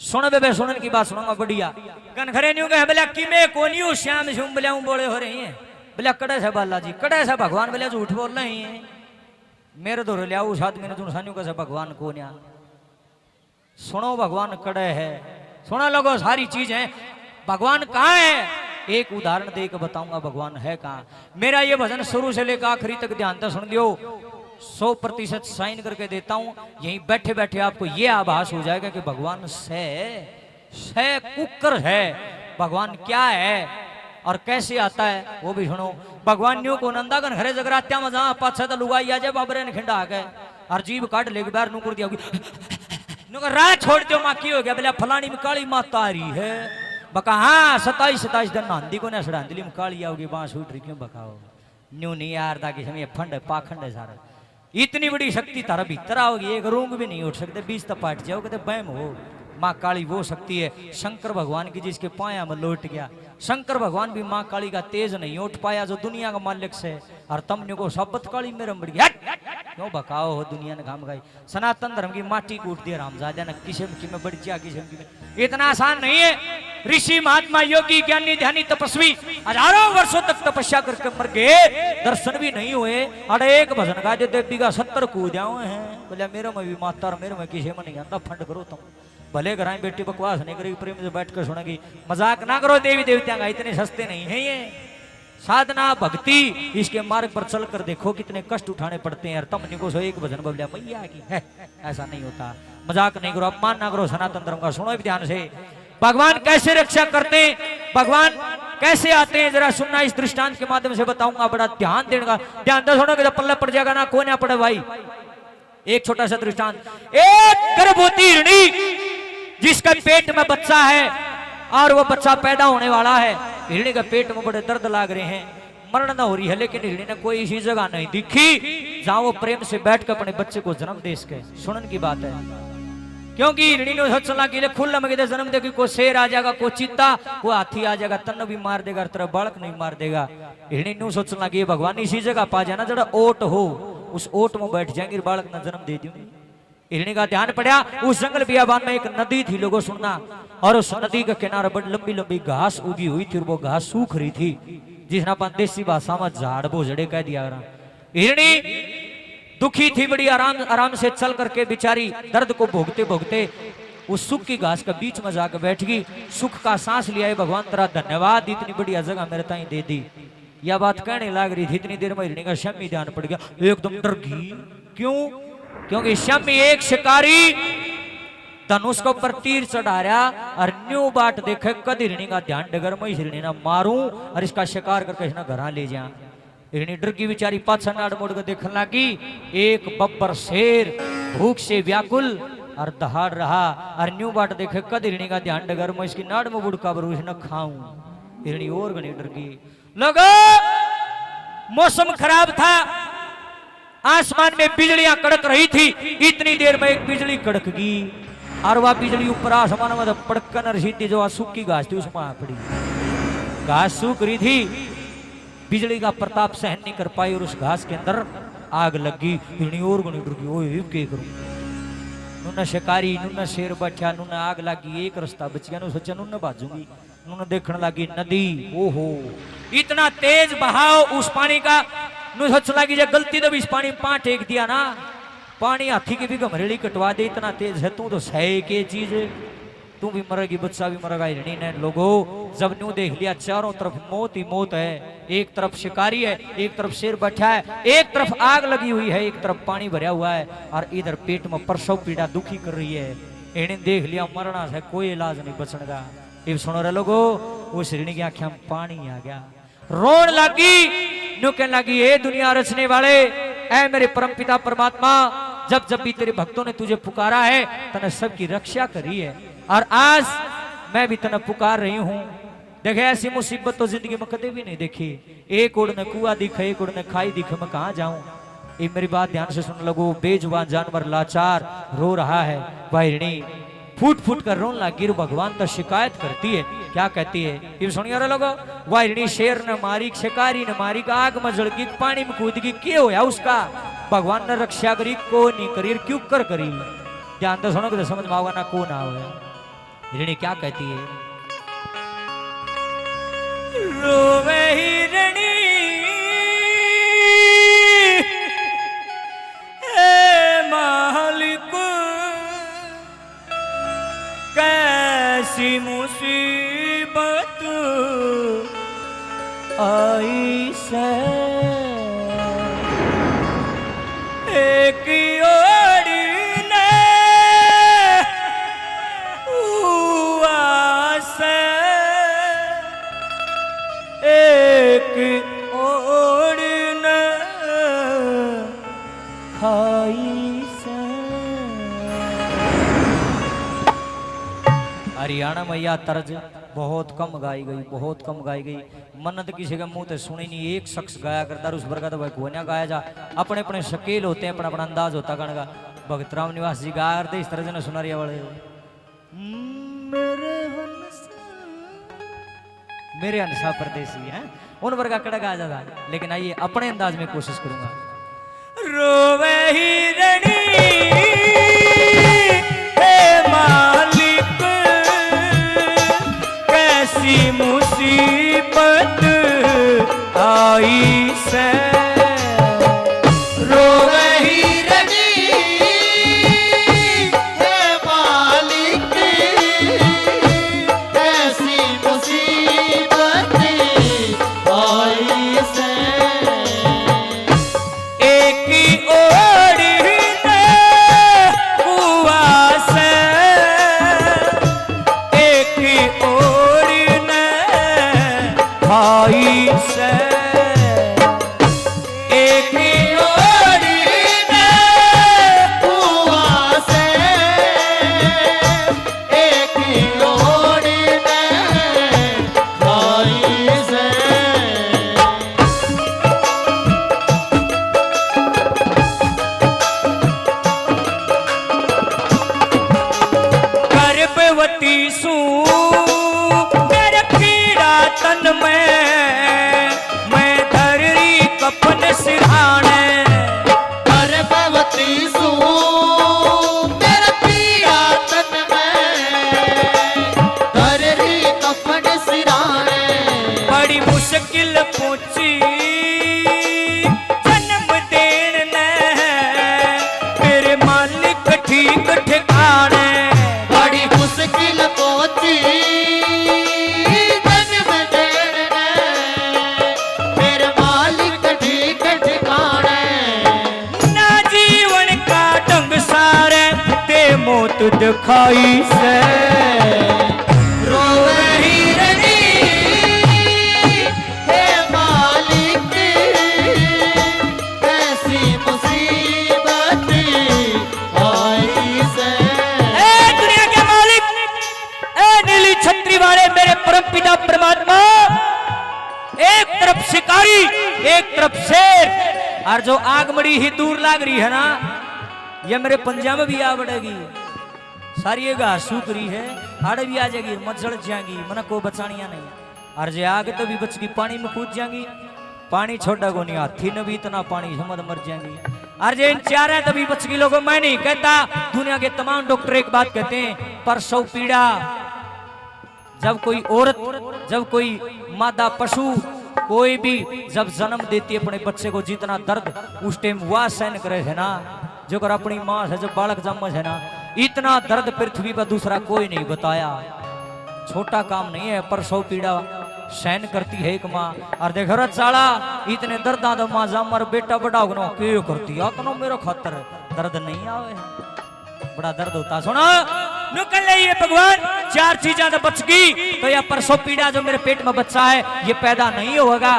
सुन बे सुनन की बात सुनाऊंगा बढ़िया कनखरे न्यू कहे बोले कि मैं कोनियो श्याम झूम बोले बोले हो रही है बोले कड़े से बालाजी कड़े से भगवान बोले झूठ बोल रहे हैं मेरे दो लिया उस आदमी ने तुम सान्यू कैसे भगवान को न्या सुनो भगवान कड़े है सुना लोगो सारी चीज है भगवान कहाँ है एक उदाहरण देकर बताऊंगा भगवान है कहाँ। मेरा ये भजन शुरू से लेकर आखिरी तक ध्यान से सुन लियो 100% साइन करके देता हूं यहीं बैठे बैठे आपको ये आभास हो जाएगा कि भगवान से कुकर है भगवान क्या है और कैसे आता है वो भी सुनो। भगवान न्यू को नंदागन घरे जगरात्या मजा पाछा तो लुगाई आ जाए बाबरे ने खिंडा गए और जीव काट ले बाहर नुकुर दिया राह छोड़ दो माँ की हो गया बोले फलानी में काली माता आ रही है बका हाँ 27 दिन नांदी को ना सड़ांदली में काली आओगी बांस उठ रही क्यों बकाओ न्यू नहीं यार ताकि समय फंड पाखंड है सारा इतनी बड़ी शक्ति तारा भीतर आओगी एक रूंग भी नहीं उठ सकते 20 तक पाट जाओगे तो बैम हो। माँ काली वो शक्ति है शंकर भगवान की जिसके पाया में लौट गया शंकर भगवान भी माँ काली का तेज नहीं उठ पाया जो दुनिया का मालिक से और तमने को शब्द काली में रमड़ी क्यों बकाओ हो दुनिया ने घाम गई सनातन धर्म की माटी कूट दिया रामजादा ने किस्म की में बढ़िया किस्म की में इतना आसान नहीं है। ऋषि महात्मा योगी ज्ञानी ध्यानी तपस्वी हजारों वर्षों तक तपस्या करके मर गए दर्शन भी नहीं हुए। अरे एक भजन का जो देवी का 70 कूदा हैं बोले मेरे में भी माता और मेरे में किसी में नहीं आता फंड करो तुम भले घर बेटी बकवास नहीं करेगी प्रेम से बैठ कर सुनेगी मजाक ना करो देवी देवता का इतने सस्ते नहीं है ये साधना भक्ति इसके मार्ग पर चलकर देखो कितने कष्ट उठाने पड़ते हैं। तब निको सो एक भजन बबलिया मैया की है ऐसा नहीं होता मजाक नहीं करो अपमान ना करो सनातन धर्म का सुनो भी ध्यान से भगवान कैसे रक्षा करते हैं भगवान कैसे आते हैं जरा सुनना इस दृष्टांत के माध्यम से बताऊंगा बड़ा ध्यान देने का ध्यान दो सुनोगे तो पल्ला पड़ जाएगा ना कोई ना पड़े भाई। एक छोटा सा दृष्टांत एक गर्भवती हिरणी जिसका पेट में बच्चा है और वो बच्चा पैदा होने वाला है हिरणी का पेट में बड़े दर्द लाग रहे हैं मरण न हो रही है लेकिन हिरणी ने कोई इसी जगह नहीं दिखी जहां वो प्रेम से बैठकर अपने बच्चे को जन्म दे सके। सुनन की बात है क्योंकि हिरणी ने सोचना कि खुला मगे जन्म देगी कोई शेर आ जाएगा कोई चीता कोई हाथी आ जाएगा तन भी मार देगा तेरा बालक नहीं मार देगा। हिरणी ने सोचना कि भगवान इसी जगह पा जाना जरा ओट हो उस ओट में बैठ जाएंगे बालक ने जन्म दे दूंगी। हिरणी का ध्यान पड़ा उस जंगल बियाबान में एक नदी थी लोगों सुनना और उस नदी के किनारे बड़ी लंबी लंबी घास उगी हुई थी और वो घास सूख रही थी जिसने अपन देसी भाषा में झाड़ बोझड़े कह दिया। हिरणी दुखी थी बड़ी आराम से चल करके बेचारी दर्द को भोगते भोगते उस सुख की घास के बीच में जाकर बैठ गई सुख का सांस लिया भगवान तेरा धन्यवाद इतनी बढ़िया जगह मेरे ताई दे दी। यह बात कहने लग रही थी इतनी देर में हिरणी का शमी ध्यान पड़ गया एकदम डर गई। क्यों क्योंकि शमी एक शिकारी धनुष को ऊपर तीर चढ़ा रहा और न्यू बाट देखे कद हिरणी का ध्यान डगर मैं हिरणी ना मारूं और इसका शिकार करके इसना घर ले जा। हिरणी डर की बेचारी पाछा नाड़ मोड़ कर देखने लगी एक बब्बर शेर भूख से व्याकुल और दहाड़ रहा और न्यू बाट देखे कद हिरणी का ध्यान डगर मैं इसकी नाड़ में बुड़का बरू न खाऊं। हिरणी और घनी डर गई। लोगो मौसम खराब था आसमान में बिजलियां कड़क रही थी इतनी देर में एक बिजली कड़क गई और वह बिजली ऊपर आसमान में पड़कन रही जो सूखी घास थी उसमें आ पड़ी। घास सूख रही थी बिजली का प्रताप सहन नहीं कर पाई और उस घास के अंदर आग लगी। हिरणी और गुनी डर गई ओए क्या करूं नुना शिकारी नुना शेर बैठा नुना आग लगी एक रास्ता बच गया सोचा नुना बाजूंगी नुना देखने लगी नदी ओहो इतना तेज बहाव उस पानी का सोच लगी जब गलती तो भी इस पानी में पां टेक दिया ना पानी हाथी की भी घमरेली कटवा दे इतना तेज है तू तो सह के चीज तू भी मरेगी बच्चा भी मरेगा। हिरणी ने लोगो जब न्यू देख लिया चारों तरफ मौत ही मौत है एक तरफ शिकारी है एक तरफ शेर बैठा है एक तरफ आग लगी हुई है एक तरफ पानी भरा हुआ है और इधर पेट में प्रसव पीड़ा दुखी कर रही है। हिरणी देख लिया मरना है कोई इलाज नहीं बचने का। ये सुनो रे लोगो उस हिरणी की आंखें में पानी आ गया रोन लगी न्यू कहने लगी ए दुनिया रचने वाले ऐ मेरे परमपिता परमात्मा जब जब भी तेरे भक्तों ने तुझे पुकारा है तने सबकी रक्षा करी है और आज मैं भी तने पुकार रही हूं। देखे ऐसी मुसीबत तो जिंदगी में कभी भी नहीं देखी एक उड़ ने कुआ दिखे एक उड़ ने खाई दिखे मैं कहां जाऊं। ये मेरी बात ध्यान से सुन लगो बेजुबान जानवर लाचार रो रहा है वह हिरणी फूट फूट कर रोन लगी भगवान तो शिकायत करती है क्या कहती है ये सुनिए रे लोगो वह हिरणी शेर ने मारी शिकारी ने मारी आग में जड़गी पानी में कूद गई क्या होया उसका भगवान ने रक्षा करी को नहीं करी क्यों कर करी ध्यान तो सुनो तो समझ में आओगा ना को ना हो हिरणी क्या कहती है? रोवे हिरणी मालिक कैसी मुसीबत आई से, एक ओर ने हुआ से, एक ओर ने खाई से। हरियाणा मैया तर्ज बहुत कम गाई गई, बहुत कम गाई गई। मन्नत किसी के मुंह से सुनी नहीं, एक शख्स गाया करता उस वर्ग तो भाई गाया जा। अपने अपने शकील होते हैं, अपना अपना अंदाज होता गाने का। भगत राम निवास जी गा करते इस तरह से सुनारिया वाले मेरे हंसा परदेसी हैं, उन वर्ग कड़ा गाया जाता। लेकिन आइए अपने अंदाज में कोशिश करूंगा। रोवे हिरणी मालिक कैसी मुसीबत आई से, रोवे हिरणी हे मालिक कैसी मुसीबत आई से, एक ही ओर ने हुआ से, एक ही ओर ने खाई से, एक ही ओर ने हुआ से, एक ही ओर ने खाई से। गर्भवती सू मेरे पीड़ा तन में, मैं धररी कपन सिरहाने। गर्भवती सू मेरा पीड़ा तन में, धररी कफन सिराने। बड़ी मुश्किल पूछी जन्म देन ने, मेरे मालिक ठीक ठिकाने। बड़ी मुश्किल पहुंची जन्म देने ने, मेरे मालिक ठीक ठिकाने। ना जीवन का ढंग सारे ते मौत दिखाई से, रोवे हिरणी हे मालिक कैसी मुसीबत आई से। ए दुनिया के मालिक, ए नीली छतरी वाले मेरे परम पिता परमात्मा, एक तरफ शिकारी एक तरफ शेर, और जो आग मड़ी ही दूर लाग रही है ना, ये मेरे पंजा में भी आ बढ़ेगी। सारी ये घास सूख रही है, आड़े भी आ जाएगी, मच्छर जाएंगी, मन को बचानिया नहीं। और जे आगे तो भी बच गई, पानी में कूद जाएंगी, पानी छोड़ा को नहीं, हाथी ने भी इतना पानी समझ मर जाएंगी। और जे इन चार है तभी बच गई। लोगों मैं नहीं कहता, दुनिया के तमाम डॉक्टर एक बात कहते हैं, प्रसव पीड़ा, जब कोई औरत, जब कोई मादा पशु कोई भी जब जन्म देती है अपने बच्चे को, जितना दर्द उस टाइम वह सहन करे है ना, जो कर अपनी माँ से जब बालक जन्म है ना, इतना दर्द पृथ्वी पर दूसरा कोई नहीं बताया। छोटा काम नहीं है, प्रसव पीड़ा सहन करती है एक माँ। और देख रहा चाला इतने दर्द तो माँ जमर बेटा बड़ा होना क्यों करती है, तो मेरा खातर दर्द नहीं आवे, बड़ा दर्द होता। सुनो निकल ये भगवान, चार चीजें तो बच गई, तो यह प्रसव पीड़ा जो मेरे पेट में बच्चा है ये पैदा नहीं होगा।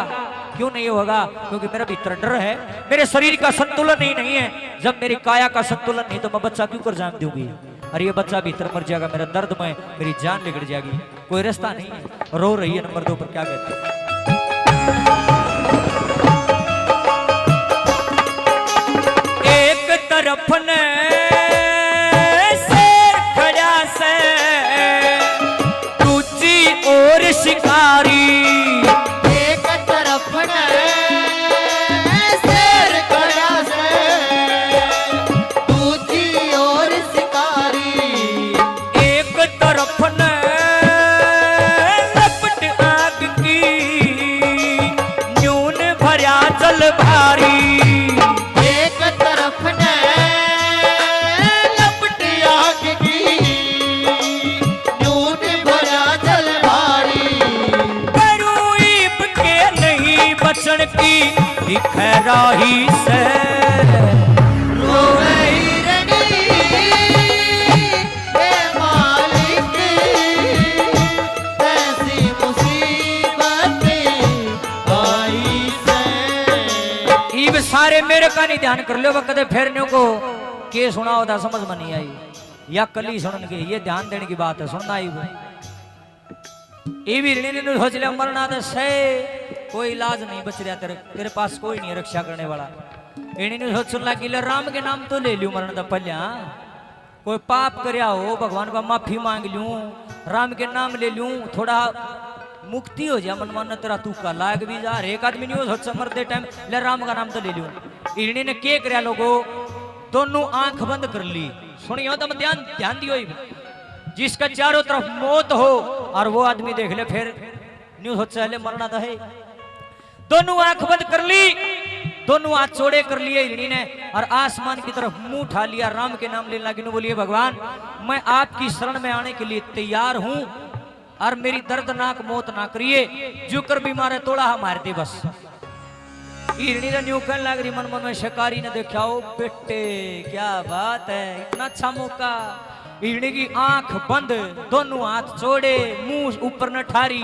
क्यों नहीं होगा? क्योंकि मेरा भीतर डर है, मेरे शरीर का संतुलन ही नहीं है। जब मेरी काया का संतुलन नहीं तो मैं बच्चा क्यों कर जान दूंगी? अरे ये बच्चा भीतर मर जाएगा, मेरा दर्द में मेरी जान बिगड़ जाएगी, कोई रास्ता नहीं है। रो रही है नंबर 2 पर, क्या कहते हैं? एक तरफ ने शेर खड़ा से, दूसरी ओर शिकारी, एक तरफ ने शेर खड़ा से, दूसरी ओर शिकारी। एक तरफ ने राही से रोवे हिरणी हे मालिक ऐसी मुसीबत आई से इब सारे मेरे का नहीं ध्यान कर लो कदे फेरने को के सुना होता समझ में नहीं आई या कली सुन के ये ध्यान देने की बात है सुनना ही भी सोच लिया मरना तो से कोई इलाज नहीं बच रहा तेरे पास कोई नहीं रक्षा करने वाला इन्हीं सोच सुन लगी राम के नाम तो ले लू मरण तो पहले कोई पाप करया हो भगवान का माफी मांग लूं राम के नाम ले लूं थोड़ा मुक्ति हो जाए मन तेरा तू का लाग भी जा एक आदमी नहीं हो सोच मरते टाइम ले राम का नाम तो ले लूं इन्हीं ने क्या करया लोगों दोनों आंख बंद कर ली सुनियो तो ध्यान दियो जिसका चारों तरफ मौत हो और वो आदमी देख ले फिर न्यूज हो चले मरना तो है दोनों आंख बंद कर ली दोनों हाथ जोड़े कर लिए हिरणी ने और आसमान की तरफ मुंह उठा लिया राम के नाम लेने लगी बोलिए भगवान मैं आपकी शरण में आने के लिए तैयार हूं और मेरी दर्दनाक मौत ना करिए जो कर भी मारे तोड़ा हमारे दे बस हिरणी ने न्यू कहने लग रही मन मन में शिकारी ने देखा ओ बेटे क्या बात है इतना अच्छा मौका हिरणी की आंख बंद दोनों हाथ जोड़े मुंह ऊपर न ठारी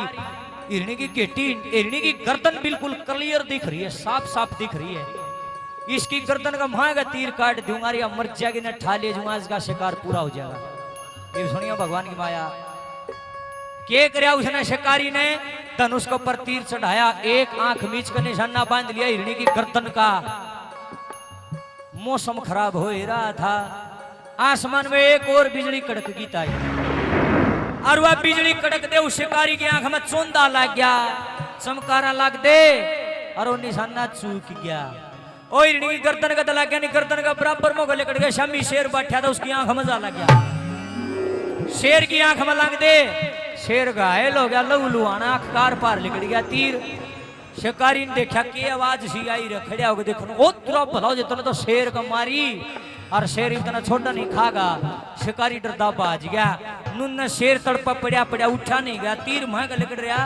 हिरणी की गेटी हिरणी की गर्दन बिल्कुल क्लियर दिख रही है साफ साफ दिख रही है इसकी गर्दन का मांगा तीर काट दूंगा या मर जाएगी न ठा ले दूंगा इसका शिकार पूरा हो जाएगा ये सुनिए भगवान की माया क्या कराया उसने शिकारी ने धनुष के ऊपर तीर चढ़ाया एक आंख मीच कर निशाना बांध लिया हिरणी की गर्दन का मौसम खराब हो ही रहा था आसमान में एक और बिजली कड़क की ताई और वह बिजली कड़क दे उस शिकारी की आंख में चोंदा लग गया चमकारा लग दे और वो निशाना चूक गया ओ हिरणी की गर्दन का लग गया नहीं गर्दन का बराबर में गले कट गया शामी शेर बैठा था उसकी आंख में जा लग गया शेर की आंख में लग दे शेर घायल हो गया लहू लुहाना आंख कार पार निकल गया तीर शिकारी ने देखा कि आवाज सी आई रखड़िया होकर देखो ओ तुरा भला जितना तो शेर का मारी और शेर इतना छोटा नहीं खागा शिकारी डरदा भाज गया नुन शेर तड़पा पड़ा पड़ा उठा नहीं गया तीर महंगा लिकड़ रहा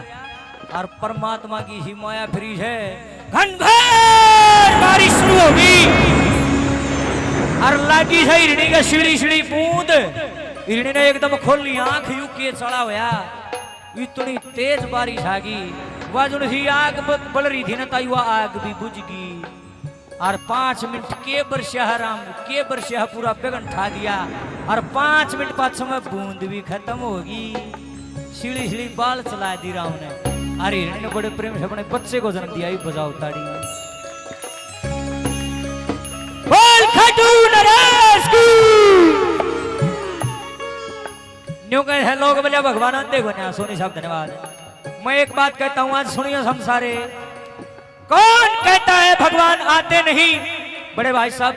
और परमात्मा की ही माया फ्री है घनघोर बारिश शुरू होगी और लागी से हिरणी का सीढ़ी सीढ़ी बूंद हिरणी ने एकदम खोल ली आंख यू के चढ़ा हुआ इतनी तेज बारिश आ गई वह जो आग बल रही थी ना ताई वह आग भी बुझ गई और 5 मिनट के बरसिया पूरा बेगन ठा दिया और 5 मिनट बाद समय बूंद भी खत्म होगी सीढ़ी सीढ़ी बाल चला दी राम ने अरे हिरणी ने बड़े प्रेम से अपने बच्चे को जन्म दिया बजाओ ताड़ी बोल खटू नरेश की न्यू कहे लोग बोले भगवान देखो ना सोनी साहब धन्यवाद मैं एक बात कहता हूं आज सुनिए हम सारे कौन कहता है भगवान आते नहीं बड़े भाई साहब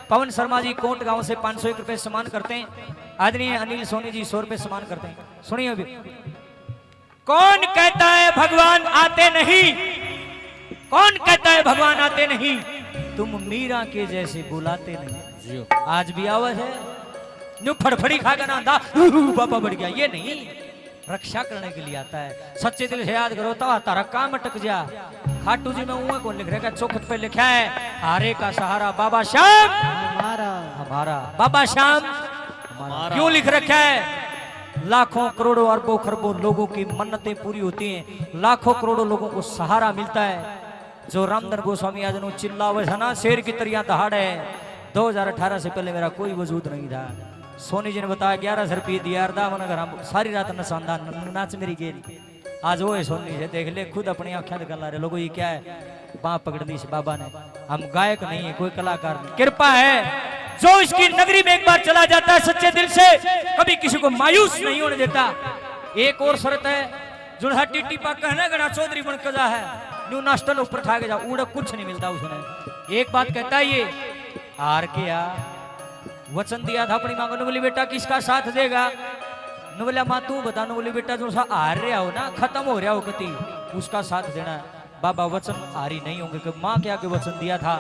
पवन शर्मा जी कोट गांव से 501 रुपए सम्मान करते हैं आदरणीय अनिल सोनी जी 100 रुपए सम्मान करते हैं सुनिए अभी कौन कहता है भगवान आते नहीं कौन कहता है भगवान आते नहीं तुम मीरा के जैसे बुलाते नहीं आज भी आवाज है न्यू फड़फड़ी खाकर ना बाबा बढ़ गया ये नहीं रक्षा करने के लिए आता है सच्चे दिल से याद करो तो तारा काम अटक जा खाटू जी में ऊँ कौन लिख रहा है चौखट पे लिखा है हारे का सहारा बाबा श्याम हमारा बाबा श्याम क्यों लिख रखा है लाखों करोड़ों अरबों खरबों लोगों की मन्नतें पूरी होती हैं लाखों करोड़ों लोगों को सहारा मिलता है जो रामधन गोस्वामी आज चिल्लावे था ना शेर की तरह दहाड़ है 2018 से पहले मेरा कोई वजूद नहीं था सोनी जी ने बताया 1100 रुपये दिया मन घर सारी रात नशानदा नाच मेरी गेरी आज वो है सोनी से देख ले खुद अपनी आंखें दिखा रहे लोगों ये क्या है बाँ पकड़ दी इस बाबा ने हम गायक नहीं है कोई कलाकार नहीं कृपा है जो इसकी नगरी में एक बार चला जाता है सच्चे दिल से कभी किसी को मायूस नहीं होने देता एक और शर्त है जो टिट्टी पा कहना गणा चौधरी बन कजा है न्यू नाश्तन ऊपर ठा के जा उड़ा कुछ नहीं मिलता उसने एक बात कहता है ये हार के वचन दिया था अपनी मांग बोली बेटा किसका साथ देगा न बोला माँ तू बता न बोली बेटा जो सा हार रहा हो ना खत्म हो रहा हो कति उसका साथ देना बाबा वचन हारी नहीं होंगे कि माँ क्या के वचन दिया था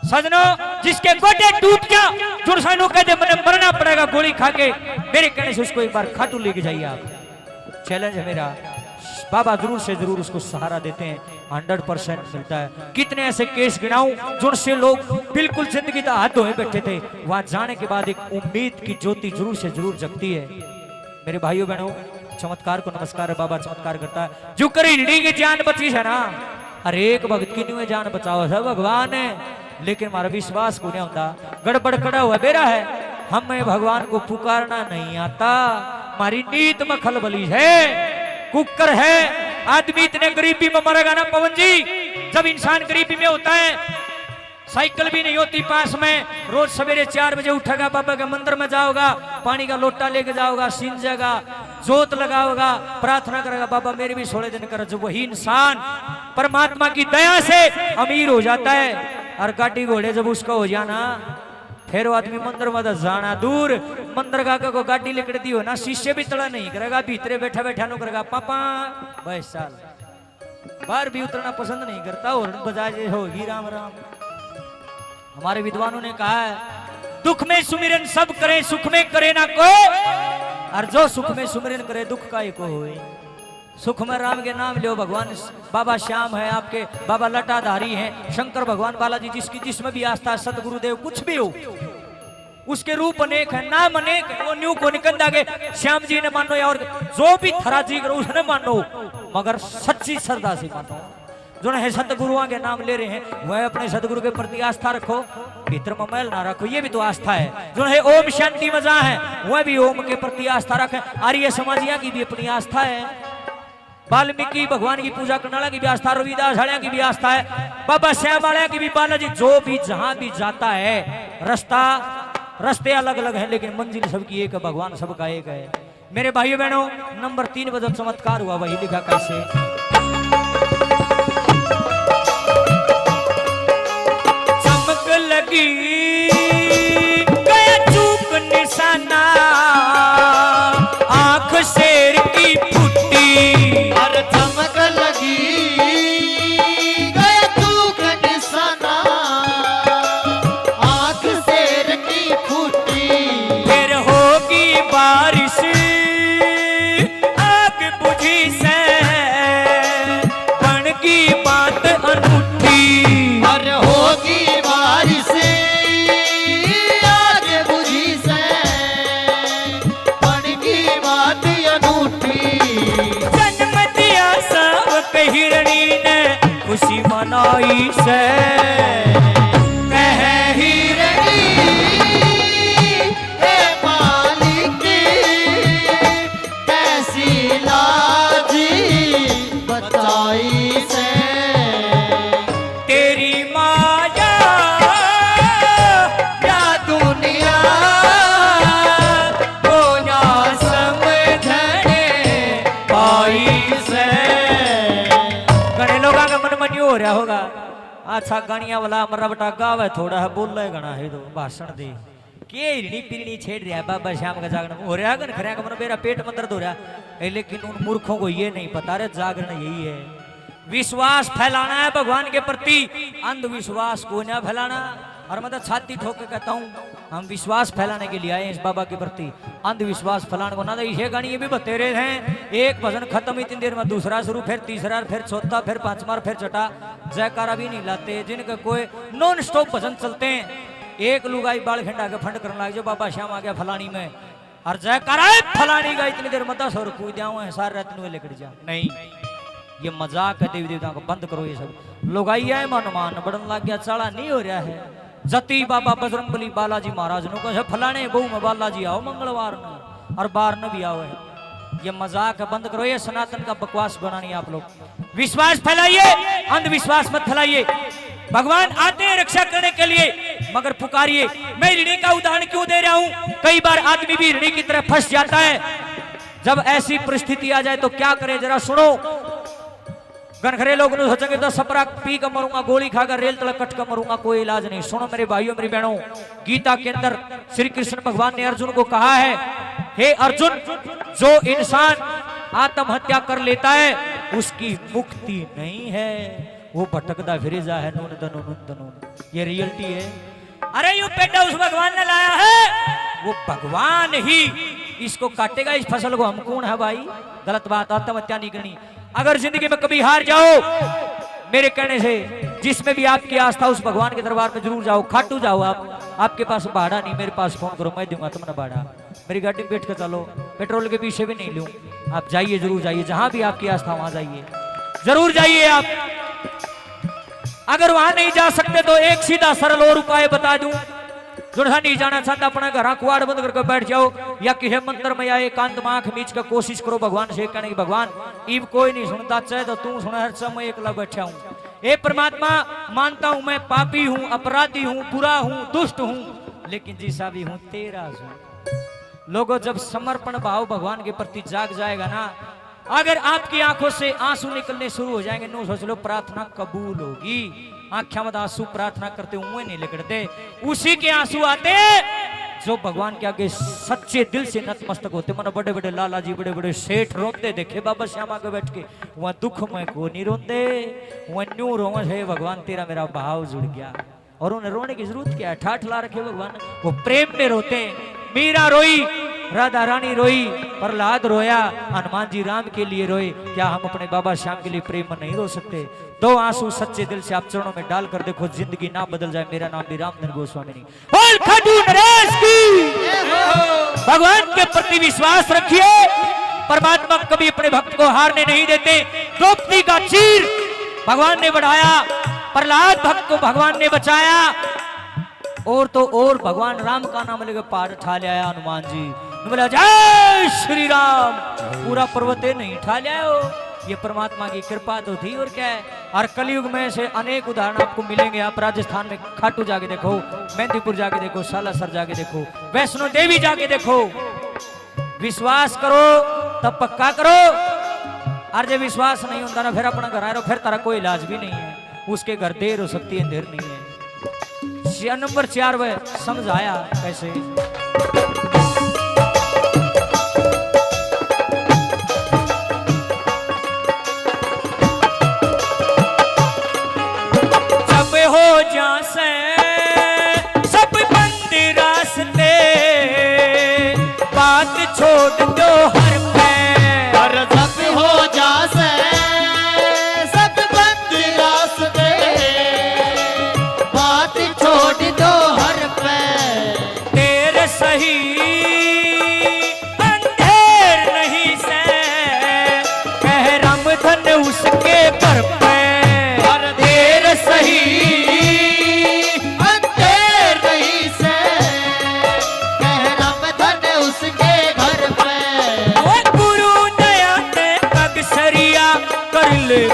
सजनों जिसके गोटे टूट गया जो सानू कहते मैंने मरना पड़ेगा गोली खा के मेरे कहने से उसको एक बार खाटू लेके जाइए आप चैलेंज है मेरा बाबा जरूर से जरूर उसको सहारा देते हैं, 100% मिलता है। कितने ऐसे केस गिनाऊं जिनसे लोग बिल्कुल जिंदगी का हाथ धोए बैठे थे, वहां जाने के बाद एक उम्मीद की ज्योति जरूर से जरूर जगती है। मेरे भाइयों बहनों, चमत्कार को नमस्कार है, बाबा चमत्कार करता है। जो करी हिरणी की जान बची है ना, हर एक भगत की न्यू जान बचाओ है भगवान है, लेकिन हमारा विश्वास को नहीं होता, गड़बड़ कड़ा हुआ बेरा है। हमें भगवान को पुकारना नहीं आता, हमारी नीत में खलबली है, कुकर है। आदमी इतने गरीबी में मरेगा ना पवन जी, जब इंसान गरीबी में होता है, साइकिल भी नहीं होती पास में, रोज सवेरे 4 बजे उठेगा, बाबा के मंदिर में जाओगा, पानी का लोटा लेके जाओगा, सींचेगा, जोत लगाओगा, प्रार्थना करेगा, बाबा मेरे भी 16 दिन कर। जब वही इंसान परमात्मा की दया से अमीर हो जाता है, और गाड़ी घोड़े जब उसका हो जाना, फिर वो आदमी मंदिर में जाना दूर, मंदिर का को गाड़ी लिकड़ती हो ना, शिष्य भी तड़ा नहीं करेगा, भीतरे बैठा बैठा नो करेगा पापा 22 साल, बाहर भी उतरना पसंद नहीं करता, और बजाय होगी राम राम। हमारे विद्वानों ने कहा है, दुख में सुमिरन सब करे, सुख में करे ना को, और जो सुख में सुमिरन करे दुख का को होए। सुख में राम के नाम लो, भगवान बाबा श्याम है आपके, बाबा लटाधारी हैं, शंकर भगवान बालाजी, जिसकी जिसमें भी आस्था है, सतगुरुदेव कुछ भी हो, उसके रूप अनेक है, नाम अनेक है, वो न्यू को निकंदा के श्याम जी ने मानो, या और जो भी थरा जी करो उसने मानो, मगर सच्ची श्रद्धा से मानो। जो है सतगुरुओं के नाम ले रहे हैं, वह अपने सतगुरु के प्रति आस्था रखो, भीतर में मैल ना रखो, ये भी तो आस्था है। जो है ओम शांति मजा है, वह भी ओम के प्रति आस्था रखे। आर्य समाजिया की भी अपनी आस्था है, वाल्मीकि भगवान की पूजा करने वाला की भी आस्था, रविदास हड़िया की भी आस्था है, बाबा श्याम वाला की भी, बालाजी, जो भी जहां भी जाता है, रास्ते अलग अलग हैं, लेकिन मंजिल सबकी एक है, भगवान सबका एक है। मेरे भाइयों बहनों, नंबर 3 पर जब चमत्कार हुआ, वही लिखा कैसे, चमक लगी गया चूक निशाना, आंख शेर की फुटी, और चमक लगी गया चूक निशाना, आंख शेर की फूटी, फिर होगी बारिश आग बुझी से, बन की बात अनूठी, और होगी बारिश आग बुझी से, बन की बात अनूठी, जन्म दिया सब हिरणी ने खुशी मनाई से, कहे हिरणी हे मालिक कैसी लाजी बचाई से, तेरी माया या दुनिया को ना समझने पाई से। गणे लोगों का मन मन हो रहा होगा, अच्छा गानिया वाला मरा बटा गावे थोड़ा है, बोल रहा है गणा है तो भाषण दे के हिरणी पिरणी छेड़ रहा है, बाबा श्याम का जागरण हो रहा है, गन खरिया का मन मेरा पेट में दर्द हो रहा है, लेकिन उन मूर्खों को ये नहीं पता रे जागरण यही है, विश्वास फैलाना है भगवान के प्रति, अंधविश्वास को ना फैलाना। और मैं तो छाती ठोक के कहता हूँ, हम विश्वास फैलाने के लिए आए इस बाबा के प्रति, अंधविश्वास फैलाने को ना। ये गाने ये भी बतेरे हैं, एक भजन खत्म इतनी देर में दूसरा शुरू, फिर तीसरा, फिर चौथा, फिर पांचवा, फिर छठा, जयकारा भी नहीं लाते, जिनका कोई नॉन स्टॉप भजन चलते हैं। एक लुगाई बाल खंडा के फंड करने लग जो बाबा श्याम आ गया फलानी में, और जयकारा फलानी का इतनी देर में 10 और कूद जाऊँ सारे रात में लेकर जा, नहीं ये मजाक है, देवी देवता को बंद करो ये सब। लोग आइए मनमान बढ़न लग गया, चाड़ा नहीं हो रहा है। जती बाबा बजरंगबली बालाजी महाराज नो कहे फलाने बहु में बालाजी आओ मंगलवार में, और बार न भी आओ है, ये मजाक है, बंद करो ये सनातन का बकवास बनानी आप लोग। विश्वास फैलाइए, अंधविश्वास मत फैलाइए। भगवान आते हैं रक्षा करने के लिए, मगर पुकारिए। मैं हिरणी का उदाहरण क्यों दे रहा हूं, कई बार आदमी भी हिरणी की तरह फंस जाता है। जब ऐसी परिस्थिति आ जाए तो क्या करे जरा सुनो। गनखरे लोग सोचेंगे तो सपरा पी कर मरूंगा, गोली खाकर रेल तलक कट कर मरूंगा, कोई इलाज नहीं। सुनो मेरे भाइयों मेरी बहनों, गीता के अंदर श्री कृष्ण भगवान ने अर्जुन को कहा है, हे अर्जुन, जो इंसान आत्महत्या कर लेता है उसकी मुक्ति नहीं है, वो भटकता फिर जा है नून दनून। ये रियलिटी है। अरे यू पेटा उस भगवान ने लाया है, वो भगवान ही इसको काटेगा, इस फसल को। हम कौन है भाई? गलत बात, आत्महत्या नहीं करनी। अगर जिंदगी में कभी हार जाओ, मेरे कहने से जिसमें भी आपकी आस्था, उस भगवान के दरबार में जरूर जाओ, खाटू जाओ आप। आपके पास भाड़ा नहीं, मेरे पास फोन करो, मैं दूंगा तुमने भाड़ा। मेरी गाड़ी में बैठ कर चलो, पेट्रोल के पीछे भी नहीं लूं। आप जाइए, जरूर जाइए, जहां भी आपकी आस्था वहां जाइए, जरूर जाइए आप। अगर वहां नहीं जा सकते तो एक सीधा सरल और उपाय बता दूं। जो नहीं जाना चाहता अपना घर कुआड़ बंद करके बैठ जाओ, या किसी मंत्र में या एकांत में आंख मीच कर कोशिश करो भगवान से कहने की भगवान इब कोई नहीं सुनता, चाहे तो तू सुना, हर समय एकला बैठा हूं। ए परमात्मा, मानता हूं मैं पापी हूं, अपराधी हूं, बुरा हूं, दुष्ट हूं, लेकिन जैसा भी हूं तेरा हूं। लोगों, जब समर्पण भाव भगवान के प्रति जाग जाएगा ना, अगर आपकी आंखों से आंसू निकलने शुरू हो जाएंगे, नो सोच लो प्रार्थना कबूल होगी। आंखों में आंसू प्रार्थना करते हुए नहीं निकलते, उसी के आंसू आते जो भगवान के आगे सच्चे दिल से नतमस्तक होते। मन बड़े बड़े लाला जी, बड़े बड़े सेठ रोते देखे बाबा श्यामा के बैठ के, वहां दुख में को नहीं रोते, वहां न्यू रो है भगवान तेरा मेरा भाव जुड़ गया। और उन्हें रोने की जरूरत क्या है, ठाठ ला रखे भगवान, वो प्रेम में रोते। मीरा रोई, राधा रानी रोई, प्रहलाद रोया, हनुमान जी राम के लिए रोए। क्या हम अपने बाबा श्याम के लिए प्रेम में नहीं रो सकते? दो आंसू सच्चे दिल से आप चरणों में डालकर देखो, जिंदगी ना बदल जाए। मेरा नाम भी रामधन गोस्वामी नहीं। बोल खाटू नरेश की। भगवान के प्रति विश्वास रखिए, परमात्मा कभी अपने भक्त को हारने नहीं देते। द्रौपदी का चीर भगवान ने बढ़ाया, प्रहलाद भक्त को भगवान ने बचाया, और तो और भगवान राम का नाम लेकर पहाड़ ठा लिया हनुमान जी। बोला जय श्री राम, पूरा पर्वते नहीं ठा लिया हो। ये परमात्मा की कृपा तो थी, और क्या है। और कलयुग में से अनेक उदाहरण आपको मिलेंगे। आप राजस्थान में खाटू जाके देखो, मेहंदीपुर जाके देखो, सालासर जाके देखो, वैष्णो देवी जाके देखो। विश्वास करो तब पक्का करो, और जब विश्वास नहीं होता ना, फिर अपना घर आए, फिर तारा कोई इलाज भी नहीं है। उसके घर देर हो सकती है, देर नहीं है। नंबर 4 में समझ आया कैसे। जब हो जासे सब बंद रास्ते, बात छोड़ दो हर पे। और जब हो जासे सब बंद रास्ते, बात छोड़ दो हर पे। तेरे सही अंधेर नहीं से, कह रामधन उसके घर पे। और देर सही अंधेर नहीं से, कह रामधन उसके घर पे। वो गुरु दया ते कग सरिया कर ले